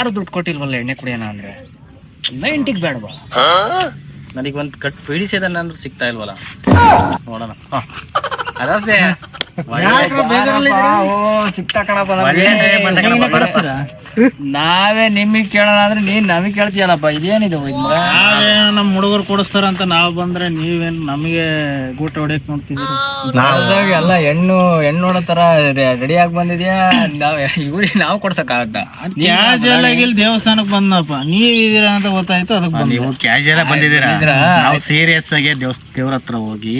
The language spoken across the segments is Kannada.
ಯಾರು ದುಡ್ಡು ಕೊಟ್ಟಿಲ್ವಲ್ಲ ಎಣ್ಣೆ ಕುಡಿಯೋಣ ಅಂದ್ರೆ 90 ಬೇಡವಾ? ನನಗೊಂದ್ ಕಟ್ ಪೀಡಿಸಿದನ್ನ ಅಂದ್ರೆ ಸಿಗ್ತಾ ಇಲ್ವಲ್ಲ, ನೋಡೋಣ. ಅದೇ ಸಿಕ್ತಾ ಕಣಪ್ಪ. ನಾವೇ ನಿಮಗ್ ಕೇಳೋಣ ಅಂದ್ರೆ ನೀನ್ ನಮಗ್ ಕೇಳ್ತೀಯಲ್ಲಪ್ಪ, ಇದೇನಿದು? ನಾವೇ ನಮ್ ಹುಡುಗರು ಕೊಡಿಸ್ತಾರ ಅಂತ ನಾವ್ ಬಂದ್ರೆ ನೀವೇನ್ ನಮಗೆ ಗೂಟ ಹೊಡಿಯಕ್ ನೋಡ್ತಿದೀರಿ? ಎಲ್ಲ ಹೆಣ್ಣು ನೋಡೋ ತರ ರೆಡಿ ಆಗಿ ಬಂದಿದ್ಯಾ? ಇವ್ರಿಗೆ ನಾವು ಕೊಡ್ಸಕ್ ಆಗತ್ತ? ಕ್ಯಾಶುಯಲ್ ಆಗಿ ಇಲ್ಲಿ ದೇವಸ್ಥಾನಕ್ ಬಂದಪ್ಪ, ನೀವ್ ಇದೀರಾ ಅಂತ ಗೊತ್ತಾಯ್ತು, ಅದಕ್ಕೆ ನೀವು ಕ್ಯಾಶುಯಲ್ ಬಂದಿದ್ದೀರಾ? ನಾವು ಸೀರಿಯಸ್ ಆಗಿ ದೇವ್ರ ಹತ್ರ ಹೋಗಿ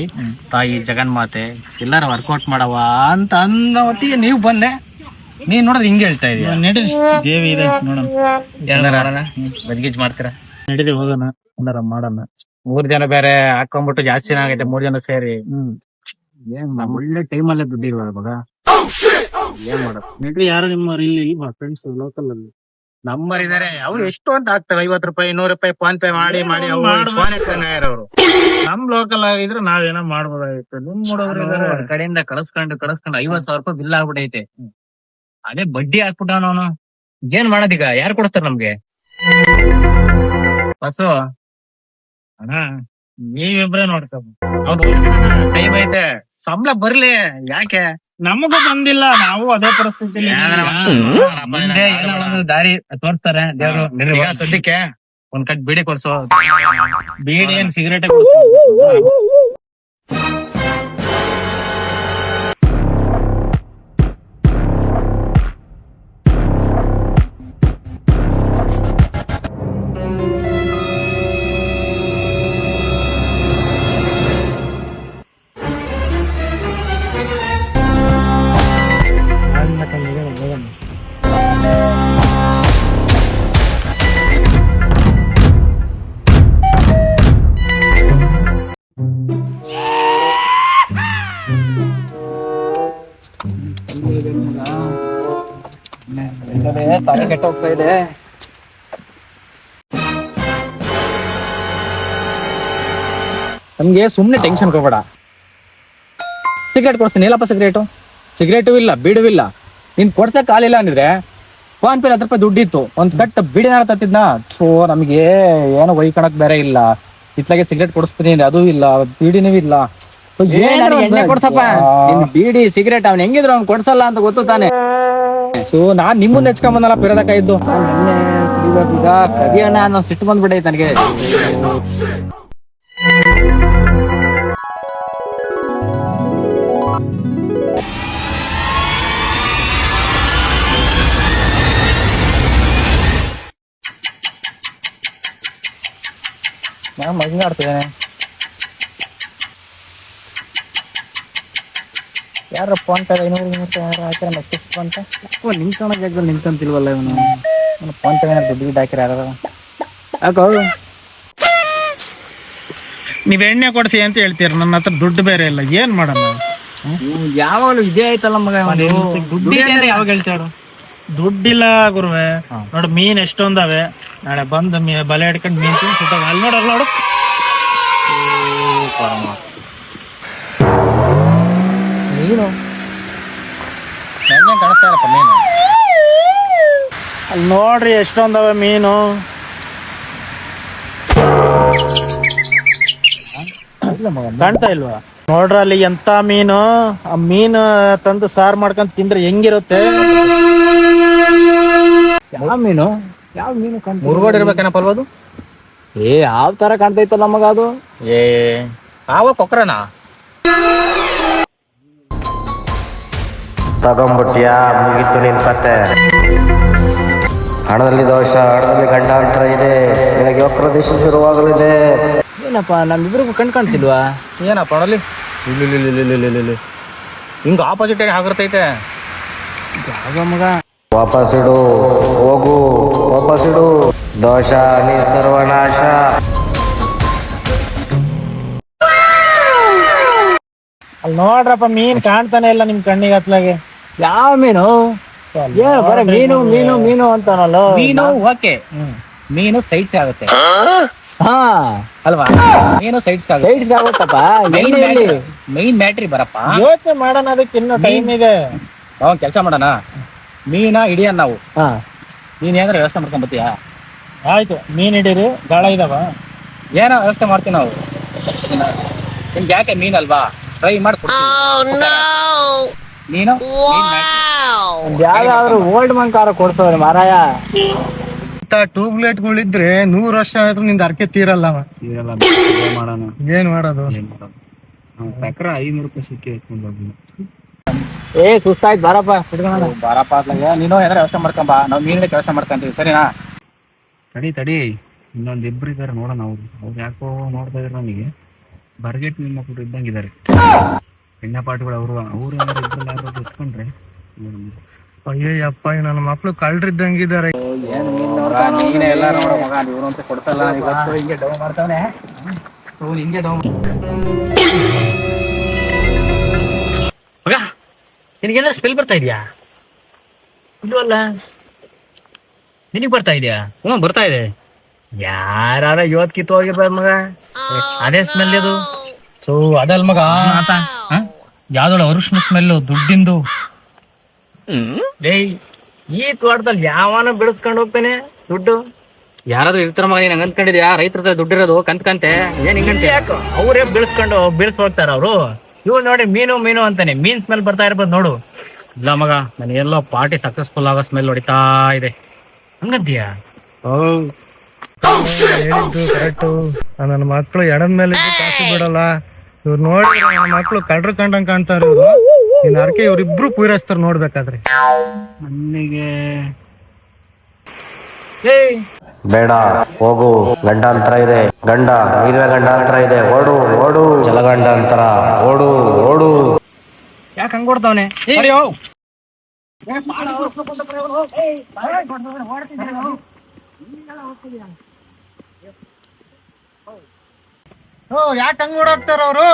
ತಾಯಿ ಜಗನ್ಮಾತೆ ಎಲ್ಲಾರು ವರ್ಕೌಟ್ ಮಾಡವ ಅಂತ ಅನ್ನೋ ಹೊತ್ತಿಗೆ ನೀವು ಬಂದೆ. ನೀನ್ ನೋಡಿದ್ರೆ ಹಿಂಗೆ ಹೇಳ್ತಾ ಇದೀಯ. ನಡೀರಿ, ದೇವಿ ಇದೆ ನೋಡೋಣ, ಏನಾರ ಬದ್ಗಿಜ್ ಮಾಡ್ತೀರಾ? ನಡೀರಿ ಹೋಗೋಣ, ಏನಾರ ಮಾಡೋಣ. 3 ಜನ ಬೇರೆ ಹಾಕೊಂಡ್ಬಿಟ್ಟು ಜಾಸ್ತಿನ ಆಗೈತೆ, 3 ಜನ ಸೇರಿ. ಏನ್ ಒಳ್ಳೆ ಟೈಮಲ್ಲೇ ದುಡ್ಡು ಇರುವಾಗ ಮಗ, ಏನ್ ಮಾಡೋದು? ನಡ್ರಿ, ಯಾರು ನಿಮ್ಮ ಇಲ್ಲಿ ಫ್ರೆಂಡ್ಸ್ ಲೋಕಲ್ ಅಲ್ಲಿ ನಂಬರ್ ಇದಾರೆ, ಅವ್ರು ಎಷ್ಟು ಅಂತ ಹಾಕ್ತಾರೆ, 50 ರೂಪಾಯಿ 100 ರೂಪಾಯಿ ಫೋನ್ ಪೇ ಮಾಡಿ ಅವರು. ನಮ್ ಲೋಕಲ್ ಆಗಿದ್ರೆ ನಾವೇನೋ ಮಾಡ್ಬೋದಾಗಿತ್ತು. ನಿಮ್ ಹುಡುಗರು ಕಡೆಯಿಂದ ಕಳ್ಸ್ಕೊಂಡು 50,000 ರೂಪಾಯಿ ಬಿಲ್ ಆಗ್ಬಿಟ್ಟೈತೆ. ಅದೇ ಬಡ್ಡಿ ಹಾಕ್ಬಿಟ್ಟಾನ ಅವನು. ಏನ್ ಮಾಡೋದೀಗ? ಯಾರು ಕೊಡ್ತಾರ ನಮ್ಗೆ? ಬಸ್ಸು ಅಣ್ಣ, ನೀವಿಬ್ರೇ ನೋಡ್ಕೋಬಹುದು. ಹೌದು, ಟೈಮ್ ಐತೆ, ಸಂಬಳ ಬರ್ಲಿ. ಯಾಕೆ ನಮಗೂ ಬಂದಿಲ್ಲ, ನಾವು ಅದೇ ಪರಿಸ್ಥಿತಿ. ದಾರಿ ತೋರಿಸ್ತಾರೆ ದೇವ್ರು. ಸದ್ಯಕ್ಕೆ ಒಂದ್ ಕಟ್ ಬೀಡಿ ಕೊಡ್ಸೋ. ಬೀಡಿ ಏನ್ ಸಿಗರೇಟ್? ತಲೆ ಕೆಟ್ಟ ಹೋಗ್ತಾ ಇದೆ. ನಮ್ಗೆ ಸುಮ್ನೆ ಟೆನ್ಷನ್ ಕೊಡ್ಬೇಡ. ಸಿಗರೇಟ್ ಕೊಡ್ತೀನಿ, ಇಲ್ಲಪ್ಪ ಸಿಗರೇಟು ಇಲ್ಲ, ಬೀಡು ಇಲ್ಲ. ನೀನ್ ಕೊಡ್ಸಕ್ ಕಾಲಿಲ್ಲ ಅಂದಿದ್ರೆ ಫೋನ್ ಪೇ 10 ರೂಪಾಯಿ ದುಡ್ಡಿತ್ತು, ಒಂದ್ ಕಟ್ ಬೀಡಿನ ತತ್ತಿದ್ನ. ನಮ್ಗೆ ಏನೋ ಒಯ್ಕಣಕ್ ಬೇರೆ ಇಲ್ಲ. ಇತ್ಲಾಗೆ ಸಿಗರೇಟ್ ಕೊಡಿಸ್ತೀನಿ, ಅದು ಇಲ್ಲ, ಬೀಡಿನೂ ಇಲ್ಲ. ಎಣ್ಣೆ ಕೊಡ್ಸಪ್ಪ. ಬೀಡಿ ಸಿಗರೇಟ್ ಅವ್ನ್ ಹೆಂಗಿದ್ರು ಅವ್ನ್ ಕೊಡ್ಸಲ್ಲ ಅಂತ ಗೊತ್ತು ತಾನೆ. ಸೊ ನಾನ್ ನಿಮ್ಮನ್ನ ಹೆಚ್ಕೊಂಡ್ ಬಂದಲ್ಲ ಪಿರದಕ ಇದ್ದು. ಈಗ ಕದಿಯೋಣ ಅನ್ನೋ ಸಿಟ್ಟು ಬಂದ್ಬಿಟ್ಟೈತೆ ನನಗೆ. ನಾನು ಮಗ್ನಾಡ್ತಿದ್ದೇನೆ. ಯಾರ ಫೋನ್ ಪೇ 500 ಹಾಕಿರ ಮೆಸೇಜ್ ಅಂತ ನಿಂತ್ಕೊಂಡ ಜಾಗದಲ್ಲಿ ನಿಂತಂತಿಲ್ವಲ್ಲ ಇವನು. ಫೋನ್ ಪೇ ದುಡ್ಡು ಹಾಕಿರ ಯಾರು? ಯಾಕೋ ನೀವ್ ಎಣ್ಣೆ ಕೊಡ್ಸಿ ಅಂತ ಹೇಳ್ತೀರ, ನನ್ನ ಹತ್ರ ದುಡ್ಡು ಬೇರೆ ಇಲ್ಲ, ಏನ್ ಮಾಡೋಣ? ಯಾವಾಗಲೂ ಇದೇ ಆಯ್ತಲ್ಲ ಮಗ. ದುಡ್ಡು ಯಾವಾಗ ಹೇಳ್ತಾರ? ದುಡ್ಡಿಲ್ಲ ಗುರುವೆ. ನೋಡು, ಮೀನ್ ಎಷ್ಟೊಂದವೆ. ನಾಳೆ ಬಂದು ಬಲೆ ಹಿಡ್ಕೊಂಡು ಮೀನ್ ತಿಂದು ಸುತ್ತ. ಅಲ್ಲಿ ನೋಡು ನೀನು ನಂಗೆ ಕಾಣಿಸ್ತಾ ಇಲ್ಲಪ್ಪ ಮೀನು. ಅಲ್ಲಿ ನೋಡ್ರಿ ಎಷ್ಟೊಂದವೆ ಮೀನು. ಕಾಣ್ತಾ ಇಲ್ವಾ? ನೋಡ್ರ ಅಲ್ಲಿ ಎಂತ ಮೀನು. ಆ ಮೀನು ತಂದು ಸಾರು ಮಾಡ್ಕೊಂಡ್ ತಿಂದ್ರೆ ಹೆಂಗಿರುತ್ತೆ? ಯಾವ ಮೀನು? ಮುರುಗೋಡ್ ಇರ್ಬೇಕೇನಪ್ಪ ಅಲ್ವದು? ಯಾವ ತರ ಕಾಣ್ತೈತಲ್ಲ ಮಗ ಅದು. ಯಾವ ಕೊಕ್ರನಾ? ತಗೊಂಬಿಟ್ಯಾ? ಮುಗಿತು ನಿನ್ ಕತೆ. ಹಣದಲ್ಲಿ ದೋಷ, ಹಣದಲ್ಲಿ ಗಂಡಾಂತರ ಇದೆ. ನಿನಗೆ ವಕ್ರದೇಶ ಶುರುವಾಗಲಿದೆ. ಏನಪ್ಪ ನಮ್ಮಿಬ್ರಿಗೂ ಕಾಣ್ತಿಲ್ವಾ? ಏನಪ್ಪ ನೋಡಲಿ, ಹಿಂಗ ಆಪೋಸಿಟ್ ಆಗಿ ಆಗಿರ್ತೈತೆ ಜಾಗ ಮಗ. ವಾಪಸ್ಸಿಡು, ಹೋಗು, ವಾಪಸ್ಸಿಡು. ದೋಷ ನೀ ಸರ್ವನಾಶ. ಅಲ್ಲಿ ನೋಡ್ರಪ್ಪ, ಮೀನ್ ಕಾಣ್ತಾನೆ ಇಲ್ಲ ನಿಮ್ ಕಣ್ಣಿಗೆ ಹತ್ಲಾಗೆ. ಯಾವ ಮೀನು? ಬರ ಮೀನು ಮೀನು ಮೀನು ಅಂತಾನಲ್ಲ. ಮೀನು ಓಕೆ, ಮೀನು ಸೈಡ್ಸ್ ಆಗುತ್ತೆ. ಹಾ ಅಲ್ವಾ? ಮೀನು ಸೈಡ್ಸ್ ಆಗುತ್ತಪ್ಪ. ಮೈನ್ ಬ್ಯಾಟ್ರಿ ಬರಪ್ಪ. ಯೋಚನೆ ಮಾಡೋಣ, ಅದಕ್ಕೆ ಇನ್ನೂ ಟೈಮ್ ಇದೆ. ಕೆಲಸ ಮಾಡೋಣ. ಮೀನ ಹಿಡಿಯೋಣ ನಾವು. ನೀನ್ ಏನಾರ ವ್ಯವಸ್ಥೆ ಮಾಡ್ಕೊಂಡ್ ಬರ್ತೀಯಾ? ಆಯ್ತು, ಮೀನ್ ಹಿಡೀರಿ, ಗಾಳ ಇದಾವ. ಏನೋ ವ್ಯವಸ್ಥೆ ಮಾಡ್ತೀವಿ ನಾವು. ನಿಮ್ಗೆ ಯಾಕೆ ಮೀನಲ್ವಾ, ಫ್ರೈ ಮಾಡ್ಕೊಡ್ತೀವಿ. ನೀನು ಯಾವ್ದಾದ್ರು ಓಲ್ಡ್ ಮನ್ ಕಾರ ಕೊಡ್ಸೋರಿ ಮಾರಾಯ. ಟ್ಯೂಬ್ಲೈಟ್ಗಳಿದ್ರೆ 100 ವರ್ಷ ಆದ್ರೂ ನಿಂದ ಅರ್ಕೆ ತೀರಲ್ಲ. ಮಾಡೋಣ, ಏನ್ ಮಾಡೋದು? 500 ರೂಪಾಯಿ ಸಿಕ್ಕಿ ಸುಸ್ತಾಯ್ತು, ಬಾರಪ್ಪ ಅತ್ಲಾಗೆ. ನೀನು ಏನಾರ ವ್ಯವಸ್ಥೆ ಮಾಡ್ಕೊಂಬ, ನಾವು ಮೀನ್ ಹಿಡಿಯಕ್ಕೆ ವ್ಯವಸ್ಥೆ ಮಾಡ್ಕೊಂತೀವಿ, ಸರಿನಾ? ತಡಿ ಇನ್ನೊಂದ್ ಇಬ್ರು ಇದಾರೆ ನೋಡೋಣ. ಅವ್ರು ಯಾಕೋ ನೋಡ್ತಾ ಇದಾರೆ ನಮಗೆ. ಬರ್ಗೆಟ್ ನಿಮ್ಮ ಮಕ್ಕಳು ಇದ್ದಂಗಿದ್ದಾರೆ, ಹೆಣ್ಣ ಪಾಠಗಳು. ಅವರು ಏನಾರು ಇದ್ರಲ್ಲಿ ಯಾರು ಎತ್ಕೊಂಡ್ರೆ ಅಯ್ಯಪ್ಪ, ನನ್ನ ಮಕ್ಳು ಕಳ್ರಿದ್ದಂಗಿದ್ದಾರೆ. ನೀನೇ ಎಲ್ಲ ನೋಡೋ ಮಗ, ಇವ್ರು ಅಂತ ಕೊಡ್ಸಲ್ಲ. ಇವತ್ತು ಹಿಂಗೆ ಡೌ ಮಾಡ್ತಾವನೆ, ಹಿಂಗೆ ಡೌ. ಮಗ, ನಿನಗೆಲ್ಲ ಸ್ಮೆಲ್ ಬರ್ತಾ ಇದೆಯಾ? ಇಲ್ವಲ್ಲ, ನಿನಗ್ ಬರ್ತಾ ಇದೆಯಾ? ಬರ್ತಾ ಇದೆ. ಯಾರ ಇವತ್ ಕಿತ್ತು ಹೋಗಿರ್ಬಾರ್ದು ಮಗ, ಅದೇ ಸ್ಮೆಲ್ ಅದು. ಸೊ ಅದಲ್ ಮಗ, ಯಾವ್ದೊಳ ಅರುಷ್ಣ ಸ್ಮೆಲ್ಲು, ದುಡ್ಡಿಂದು. ಈ ತೋಟದಲ್ಲಿ ಯಾವನ ಬೆಳೆಸ್ಕೊಂಡು ಹೋಗ್ತಾನೆ ದುಡ್ಡು. ಯಾರಾದ್ರೂ ಇರ್ತಾರ ಮಗ, ನೀನ್ ಅಂದ್ಕೊಂಡಿದ್ಯಾ? ರೈತರ ದುಡ್ಡಿರೋದು ಕಂತೆ ಏನ್ ಹಿಂಗಂತ? ಯಾಕೆ ಅವರೇ ಬೆಳೆಸ್ ಹೋಗ್ತಾರ ಅವ್ರು. ಇವ್ ನೋಡಿ ಮೀನು ಅಂತಾನೆ, ಮೀನ್ ಸ್ಮೆಲ್ ಬರ್ತಾ ಇರ್ಬೋದು ನೋಡು. ಇಲ್ಲ ಮಗ, ನನಗೆಲ್ಲೋ ಪಾರ್ಟಿ ಸಕ್ಸಸ್ಫುಲ್ ಆಗೋ ಸ್ಮೆಲ್ ಹೊಡಿತಾ ಇದೆ. ಹಂಗಂತೀಯ? ಕರೆಕ್ಟು. ನನ್ನ ಮಕ್ಳು ಎಡದ ಮೇಲೆ ಕಾಸು ಬಿಡಲ್ಲ. ಇವ್ರು ನೋಡಿ ನನ್ನ ಮಕ್ಳು ಕಳ್ರು ಕಂಡಂಗ್ ಕಾಣ್ತಾರ. ಇವ್ರು ಇನ್ ಅರ್ಕೆ ಇವ್ರಿಬ್ರು ಪೂರೈಸ್ತಾರ ನೋಡ್ಬೇಕಾದ್ರೆ. ನನಗೆ ಬೇಡ, ಹೋಗು, ಗಂಡಾಂತರ ಇದೆ. ಗಂಡ ನೀರಿನ ಗಂಡಾಂತರ ಇದೆ. ಓಡು ಓಡು, ಜಲಗಂಡಾಂತರ. ಓಡು ಓಡು. ಯಾಕೆ ಹಂಗ ಕೊಡ್ತಾವನೆ? ಯಾಕೆ ಹಂಗ ಓಡಾಡ್ತಾರ ಅವರು?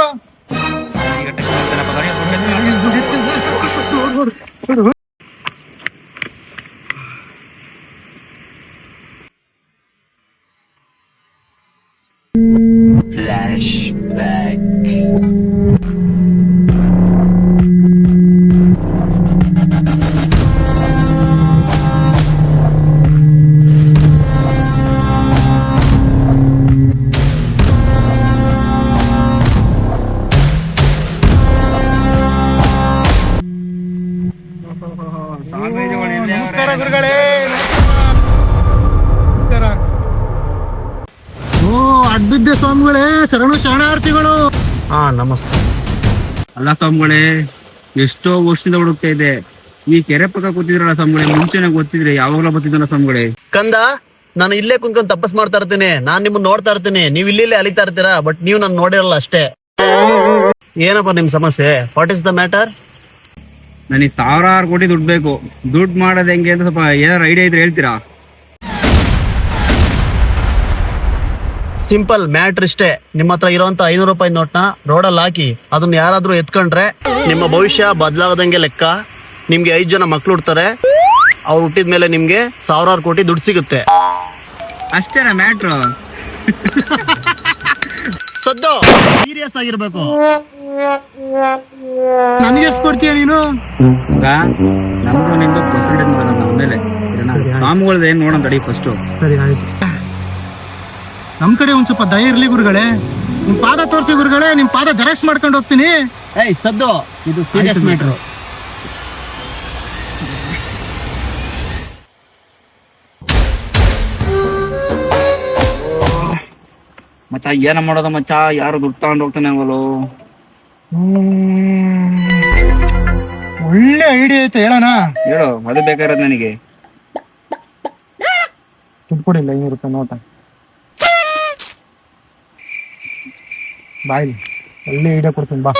ನಮಸ್ಕಾರ ಗುರುಗಳೇ. ನಮಸ್ಕಾರ. ಅಡ್ಬಿದ್ದೆ ಸ್ವಾಮಿಗಳೇ, ಶರಣಾರ್ಥಿಗಳು. ನಮಸ್ತೆ. ಅಲ್ಲ ಸ್ವಾಮಿಗಳೇ, ಎಷ್ಟೋ ವರ್ಷದಿಂದ ಹುಡುಕ್ತಾ ಇದೆ. ಈ ಕೆರೆ ಪಕ್ಕ ಕೂತಿದ್ರಲ್ಲ ಸ್ವಾಮಿಗಳೇ, ಮುಂಚೆನೆ ಗೊತ್ತಿದ್ರೆ ಯಾವಾಗಲೂ ಬರ್ತಿದ್ದಲ್ಲ ಸ್ವಾಮಿಗಳೇ. ಕಂದ, ನಾನು ಇಲ್ಲೇ ಕುಂತ್ಕೊಂಡು ತಪಸ್ ಮಾಡ್ತಾ ಇರ್ತೀನಿ. ನಾನ್ ನಿಮ್ಮನ್ನ ನೋಡ್ತಾ ಇರ್ತೀನಿ, ನೀವ್ ಇಲ್ಲೇ ಅಲಿತಾ ಇರ್ತೀರಾ. ಬಟ್ ನೀವು ನಾನು ನೋಡಿರಲ್ಲ ಅಷ್ಟೇ. ಏನಪ್ಪ ನಿಮ್ ಸಮಸ್ಯೆ? What is the matter? ನನಗೆ 1000 ಕೋಟಿ ದುಡ್ಡು ಬೇಕು. ದುಡ್ಡು ಮಾಡೋದು ಹೆಂಗೆ ಅಂತ ಸ್ವಲ್ಪ ಏನಾರು ಐಡಿಯಾ ಇದ್ರೆ ಹೇಳ್ತೀರಾ? ಸಿಂಪಲ್ ಮ್ಯಾಟ್ರ್ ಇಷ್ಟೇ. ನಿಮ್ಮ ಹತ್ರ ಇರೋಂತ 500 ರೂಪಾಯಿ ನೋಟ್ನ ರೋಡಲ್ಲಿ ಹಾಕಿ ಅದನ್ನ ಯಾರಾದ್ರೂ ಎತ್ಕೊಂಡ್ರೆ ನಿಮ್ಮ ಭವಿಷ್ಯ ಬದಲಾಗದಂಗೆ ಲೆಕ್ಕ. ನಿಮ್ಗೆ 5 ಜನ ಮಕ್ಳು ಹುಡ್ತಾರೆ. ಅವ್ರು ಹುಟ್ಟಿದ ಮೇಲೆ ನಿಮ್ಗೆ 1000 ಕೋಟಿ ದುಡ್ಡು ಸಿಗುತ್ತೆ. ಅಷ್ಟೇನಾ ಮ್ಯಾಟ್ರು? ಸದ್ದು ಸೀರಿಯಸ್ ಆಗಿರ್ಬೇಕು. ನನಗೆ ಎಷ್ಟು ಕೊಡ್ತೀಯ ನೀನು? ನಮ್ದು ನಿಮ್ದು ಪರ್ಸೆಂಟೇಜ್ ಮೇಲೆ ಸ್ವಾಮಿಗಳದ್ದು ಏನ್ ನೋಡೋಣ ತಡಿ ಫಸ್ಟ್. ಸರಿ ಆಯ್ತು. ನಮ್ ಕಡೆ ಒಂದ್ ಸ್ವಲ್ಪ ದಯ ಇರ್ಲಿ ಗುರುಗಳೇ. ನಿಮ್ ಪಾದ ತೋರಿಸಿ ಗುರುಗಳೇ, ನಿಮ್ ಪಾದ ಜೆರಾಕ್ಸ್ ಮಾಡ್ಕೊಂಡು ಹೋಗ್ತೀನಿ. ಏಯ್ ಸದ್ದು, ಇದು ಸೀರಿಯಸ್ ಮ್ಯಾಟ್ರು. ಮಚ್ಚ ಏನ ಮಾಡೋದು ಮಚ್ಚ? ಯಾರು ದುಡ್ಡು ತಗೊಂಡು ಹೋಗ್ತಾನೆ ಅವಳು. ಒಳ್ಳೆ ಐಡಿಯಾ ಐತೆ, ಹೇಳೋಣ. ಹೇಳು, ಅದು ಬೇಕಾಗಿರೋದು ನನಗೆ. ದುಡ್ಡು ಕೊಡಿಲ್ಲ, 500 ರೂಪಾಯಿ ನೋಟ. ಬಾಯ್ಲಿ, ಒಳ್ಳೆ ಐಡಿಯಾ ಕೊಡ್ತೀನಿ ಬಾ.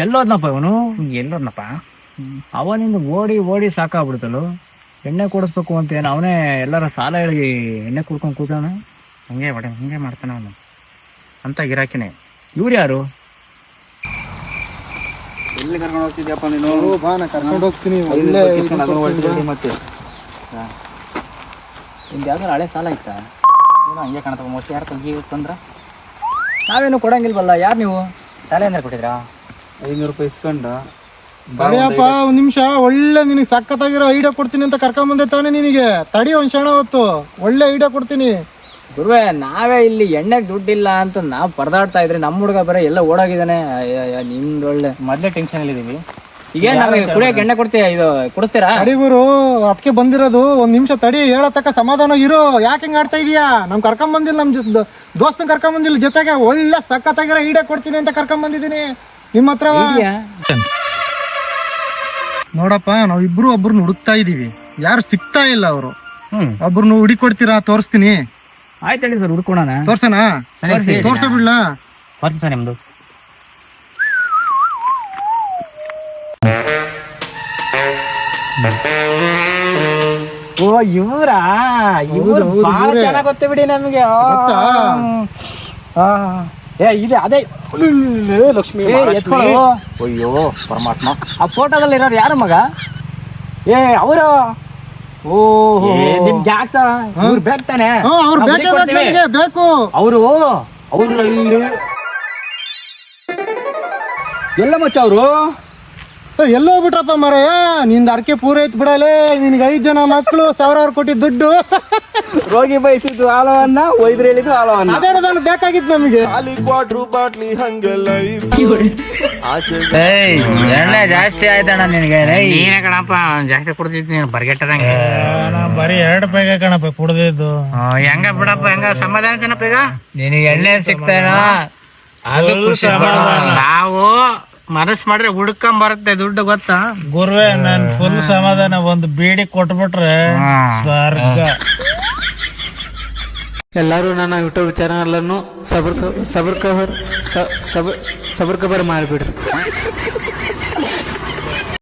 ಎಲ್ಲೋದ್ನಪ್ಪ ಇವನು? ಎಲ್ಲೋದ್ನಪ್ಪ? ಅವನಿಂದ ಓಡಿ ಸಾಕಾಗ್ಬಿಡ್ತಲು. ಎಣ್ಣೆ ಕೊಡಿಸ್ಬೇಕು ಅಂತ ಏನು ಅವನೇ ಎಲ್ಲರ ಸಾಲ ಹೇಳಿ ಎಣ್ಣೆ ಕುಡ್ಕೊಂಡು ಕೂತಾನ. ಹಂಗೆ ಮಾಡ್ತಾನೆ ಅವನು ಅಂತ ಗಿರಾಕಿನೇ. ಇವ್ರು ಯಾರು? ಎಲ್ಲಿ ಕರ್ಕೊಂಡು ಹೋಗ್ತಿದ್ಯಪ್ಪ ನೀನು? ಕರ್ಕೊಂಡು ಹೋಗ್ತೀನಿ. ಮತ್ತೆ ನಿಮ್ದು ಯಾವ್ದಾರು ಹಳೆ ಸಾಲ ಇತ್ತಾ? ಹಂಗೆ ಕಾಣ್ತವ ಮೋಸ್ಟ್. ಯಾರು ತಂದ್ರೆ ನಾವೇನು ಕೊಡಂಗಿಲ್ವಲ್ಲ. ಯಾರು ನೀವು? ಸಾಲ ಏನಾರು ಕೊಟ್ಟಿದ್ರಾ? 500 ರೂಪಾಯಿ ಇಸ್ಕೊಂಡ ತಡಿಯಪ್ಪ ಒಂದ್ ನಿಮಿಷ, ಒಳ್ಳೆ ನಿನಗೆ ಸಖತ್ತಾಗಿರೋ ಐಡಿಯಾ ಕೊಡ್ತೀನಿ ಅಂತ ಕರ್ಕೊಂಬಂದೆ ತಾನೆ ನಿನಗೆ. ತಡಿ ಒಂದ್ ಕ್ಷಣ ಹೊತ್ತು, ಒಳ್ಳೆ ಐಡಿಯಾ ಕೊಡ್ತೀನಿ. ಗುರುವೆ, ನಾವೇ ಇಲ್ಲಿ ಎಣ್ಣೆಗೆ ದುಡ್ಡಿಲ್ಲ ಅಂತ ನಾವು ಪರದಾಡ್ತಾ ಇದ್ರೆ ನಮ್ಮ ಹುಡುಗ ಬರೀ ಎಲ್ಲ ಓಡೋಗಿದ್ದಾನೆ. ನಿಮ್ದು ಒಳ್ಳೆ ಮೊದ್ಲೇ ಟೆನ್ಷನ್ ಅಲ್ಲಿದೀವಿ. ಈಗ ನಮಗೆ ಕುಡಿಯಕ್ಕೆ ಎಣ್ಣೆ ಕೊಡ್ತೀಯ, ಇದು ಕೊಡಿಸ್ತೀರಾ? ತಡಿ ಗುರು, ಅದಕ್ಕೆ ಬಂದಿರೋದು. ಒಂದ್ ನಿಮಿಷ ತಡಿ, ಹೇಳತಕ್ಕ ಸಮಾಧಾನ ಇರು. ಯಾಕೆ ಹಿಂಗ್ ಆಡ್ತಾ ಇದೀಯಾ? ನಮ್ ಕರ್ಕೊಂಬಂದಿಲ್ಲ, ನಮ್ ದೋಸ್ತನ್ ಕರ್ಕೊಂಬಂದಿಲ್ಲ, ಜೊತೆಗೆ ಒಳ್ಳೆ ಸಖತ್ತಾಗಿರೋ ಐಡಿಯಾ ಕೊಡ್ತೀನಿ ಅಂತ ಕರ್ಕೊಂಬಂದಿದ್ದೀನಿ ನಿಮ್ಮ ಹತ್ರ. ನೋಡಪ್ಪ, ನಾವ್ ಇಬ್ರು ಒಬ್ರನ್ನ ಹುಡುಕ್ತಾ ಇದೀವಿ, ಯಾರು ಸಿಗ್ತಾ ಇಲ್ಲ. ಅವರು ಒಬ್ರನ್ನ ಹುಡುಕಿ ಕೊಡ್ತೀರಾ? ತೋರಿಸ್ತೀನಿ. ಆಯ್ತು ಹೇಳಿ ಸರ್, ಹುಡ್ಕೋಣ. ತೋರ್ಸನಾ? ತೋರ್ಸ ಬಿಡ್ಲಾ? ಸರ್ ನಿಮ್ದು ಓ ಇವ್ರಾ? ಇವ್ರು ಬಹಳ ಚೆನ್ನಾಗ್ ಗೊತ್ತು ಬಿಡಿ ನಮ್ಗೆ. ಏ ಇದೆ ಅದೇ ಲಕ್ಷ್ಮಿ. ಅಯ್ಯೋ ಪರಮಾತ್ಮ, ಆ ಫೋಟೋದಲ್ಲಿ ಇರೋರು ಯಾರು ಮಗ? ಏ ಅವರು. ಓಹೋ, ನಿಮ್ಗೆ ಯಾಕೆ ಸರ್ ಇವ್ರು ಬೇಕು ತಾನೆ? ಅವ್ರು ಬೇಕು. ಅವರು ಎಲ್ಲ ಮಚ್ಚ ಅವರು ಎಲ್ಲೋ ಬಿಟ್ರಪ್ಪ ಮಾರಾಯ. ನಿಂದ ಅರ್ಕೆ ಪೂರೈತ್ ಬಿಡಲೇ. ನಿನ್ಗೆ 5 ಜನ ಮಕ್ಕಳು, 1000 ಕೊಟ್ಟಿದ್ ದುಡ್ಡು. ರೋಗಿ ಬಯಸಿದ್ದು ಹಾಲವನ್ನ, ಒಯ್ದ್ರೆ ಹೇಳಿದ್ದು ಹಾಲವನ್ನ. ಅದೇ ನಾನು ಬೇಕಾಗಿತ್ತು ನಮಗೆ. ಎಣ್ಣೆ ಜಾಸ್ತಿ ಆಯ್ತಣ್ಣ ನಿನಗೆ. ನೀನೇ ಕಣಪ್ಪ ಜಾಸ್ತಿ ಕುಡ್ದಿದ್ದೀನಿ, ಬರ್ಗೆಟ್ಟದಂಗೆ. ಬರೀ 2 ರೂಪಾಯಿಗೆ ಕಣಪ್ಪ ಕುಡ್ದಿದ್ದು. ಹೆಂಗ ಬಿಡಪ್ಪ, ಹೆಂಗ ಸಮಾಧಾನ ಕಣಪ್ಪ. ಈಗ ನಿನಗೆ ಎಣ್ಣೆ ಸಿಗ್ತಾನೋ ಅದು ಖುಷಿ. ನಾವು ಮನಸ್ ಮಾಡ್ರೆ ಹುಡ್ಕೊಂಡ್ ಬರುತ್ತೆ ದುಡ್ಡು, ಗೊತ್ತಾ ಗುರುವೆ? ನನ್ ಫುಲ್ ಸಮಾಧಾನ. ಒಂದು ಬೀಡಿ ಕೊಟ್ಬಿಟ್ರೆ ಸ್ವರ್ಗ. ಎಲ್ಲರೂ ನನ್ನ ಯೂಟ್ಯೂಬ್ ಚಾನಲ್ ಅನ್ನು ಸಬರ್ ಕವರ್ ಮಾಡಿಬಿಡ್ರಿ.